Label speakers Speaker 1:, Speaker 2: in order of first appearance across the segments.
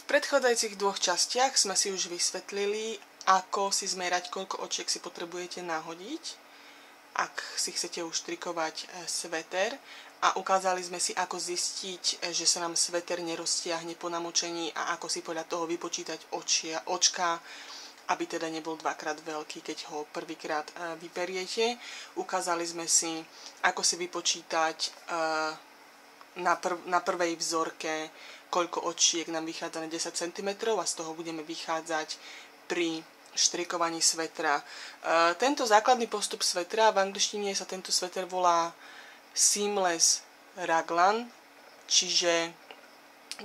Speaker 1: predchádzajúcich dvoch častiach sme si už vysvetlili, ako si zmerať, koľko očiek si potrebujete nahodiť, ak si chcete uštrikovať sveter. A ukázali sme si, ako zistiť, že sa nám sveter neroztiahne po namočení a ako si podľa toho vypočítať očka, aby teda nebol dvakrát veľký, keď ho prvýkrát vyperiete. Ukázali sme si, ako si vypočítať na prvej vzorke, koľko očiek nám vychádza na 10 cm a z toho budeme vychádzať pri štrikovaní svetra. Tento základný postup svetra, v angličtine sa tento sveter volá seamless raglan, čiže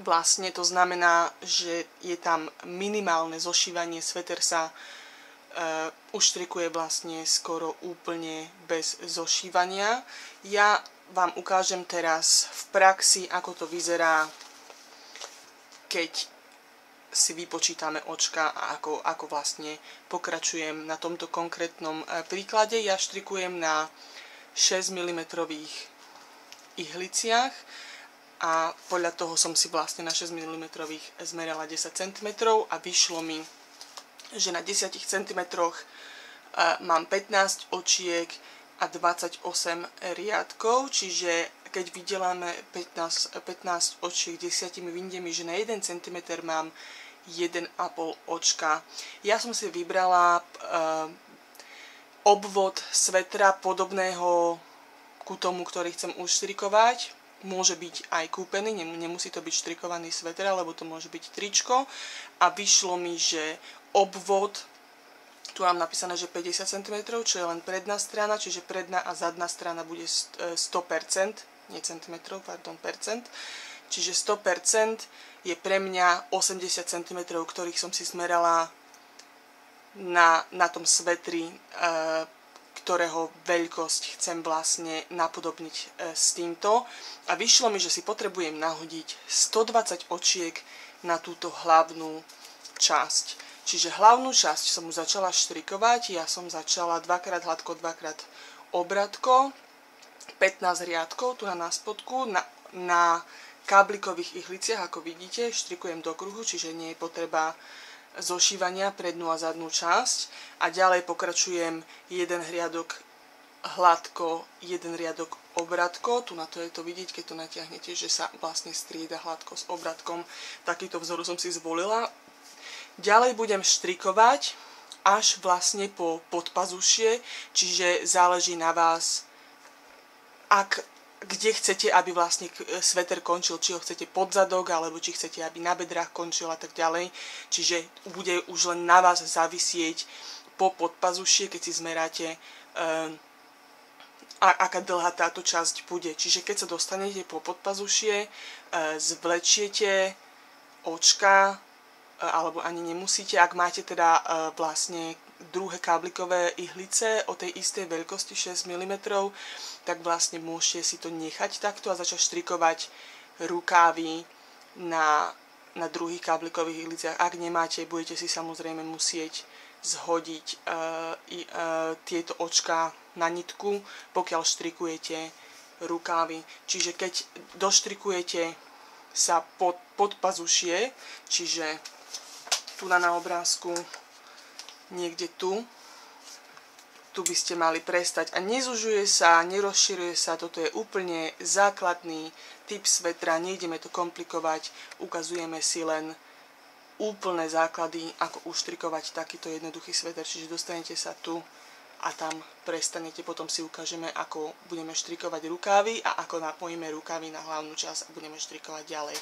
Speaker 1: vlastne to znamená, že je tam minimálne zošívanie, sveter sa uštrikuje vlastne skoro úplne bez zošívania. Ja vám ukážem teraz v praxi, ako to vyzerá, keď si vypočítame očka a ako vlastne pokračujem na tomto konkrétnom príklade. Ja štrikujem na 6 mm ihliciach a podľa toho som si vlastne na 6 mm zmerala 10 cm a vyšlo mi, že na 10 cm mám 15 očiek a 28 riadkov, čiže keď vydeláme 15 očiek 10, vyjde mi, že na 1 cm mám 1,5 očka. Ja som si vybrala obvod svetra podobného ku tomu, ktorý chcem uštrikovať. Môže byť aj kúpený, nemusí to byť štrikovaný sveter, alebo to môže byť tričko. A vyšlo mi, že obvod, tu mám napísané, že 50 cm, čo je len predná strana, čiže predná a zadná strana bude 100%, nie centimetrov, pardon, percent. Čiže 100% je pre mňa 80 cm, ktorých som si zmerala na tom svetri, ktorého veľkosť chcem vlastne napodobniť s týmto. A vyšlo mi, že si potrebujem nahodiť 120 očiek na túto hlavnú časť. Čiže hlavnú časť som už začala štrikovať. Ja som začala dvakrát hladko, dvakrát obratko, 15 riadkov tu na spodku, na káblikových ihliciach, ako vidíte, štrikujem do kruhu, čiže nie je potreba zošívania prednú a zadnú časť. A ďalej pokračujem jeden riadok hladko, jeden riadok obratko. Tu na to je to vidieť, keď to natiahnete, že sa vlastne strieda hladko s obratkom. Takýto vzor som si zvolila. Ďalej budem štrikovať až vlastne po podpazušie, čiže záleží na vás, kde chcete, aby vlastne sveter končil, či ho chcete pod zadok, alebo či chcete, aby na bedrách končil a tak ďalej. Čiže bude už len na vás zavisieť po podpazušie, keď si zmeráte, aká dlhá táto časť bude. Čiže keď sa dostanete po podpazušie, zvlečiete očka, alebo ani nemusíte, ak máte teda vlastne druhé káblikové ihlice o tej istej veľkosti 6 mm, tak vlastne môžete si to nechať takto a začať štrikovať rukávy na druhých káblikových ihliciach. Ak nemáte, budete si samozrejme musieť zhodiť tieto očka na nitku, pokiaľ štrikujete rukávy. Čiže keď doštrikujete sa pod pazušie, čiže tu na obrázku, niekde tu by ste mali prestať. A nezužuje sa, nerozširuje sa, toto je úplne základný typ svetra, nejdeme to komplikovať, ukazujeme si len úplné základy, ako uštrikovať takýto jednoduchý sveter, čiže dostanete sa tu a tam prestanete, potom si ukážeme, ako budeme štrikovať rukávy a ako napojíme rukávy na hlavnú časť a budeme štrikovať ďalej.